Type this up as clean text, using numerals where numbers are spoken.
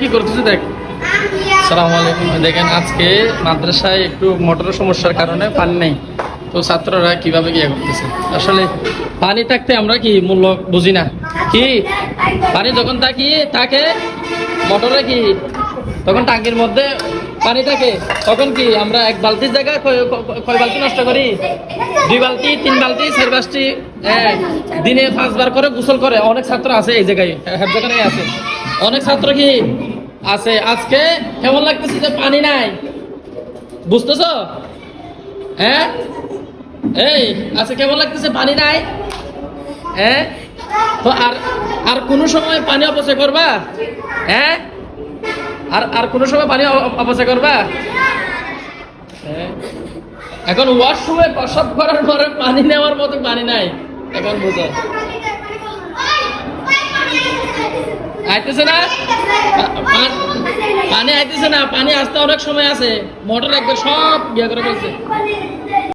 কি করতেছে দেখ। আসসালামু আলাইকুম। দেখেন আজকে মাদ্রাসায় একটু মোটরের সমস্যার কারণে পানি নেই, তো ছাত্ররা কিভাবে গিয়ে করতেছে। আসলে পানি থাকতে আমরা কি মূল্য বুঝি না কি, পানি যখন থাকে মোটরে কি তখন টাঙ্কির মধ্যে পানি থাকে, তখন কি আমরা এক বালতির জায়গায় কয় বালতি নষ্ট করি, 2 বালতি 3 বালতি 4 বালতি দিনে 5 বার করে গোসল করে। অনেক ছাত্র আছে এই জায়গায়, যেখানে আছে অনেক ছাত্র কি আছে। আজকে কেমন লাগতেছে যে পানি নাই, বুঝতেছো? হ্যাঁ এই আচ্ছা কেমন লাগতেছে পানি নাই? হ্যাঁ তো আর কোন সময় পানি অপচয় করবা? হ্যাঁ আর কোন সময় পানি অপচয় করবা? এখন ওয়াশরুমে প্রসাব করার পরে পানি নেওয়ার মতো পানি নাই, এখন বুঝো। আইতেছে না পানি, আইতেছে না পানি, আসতে অনেক সময় আছে। মোটর একবার সব ইয়ে করে ফেলছে।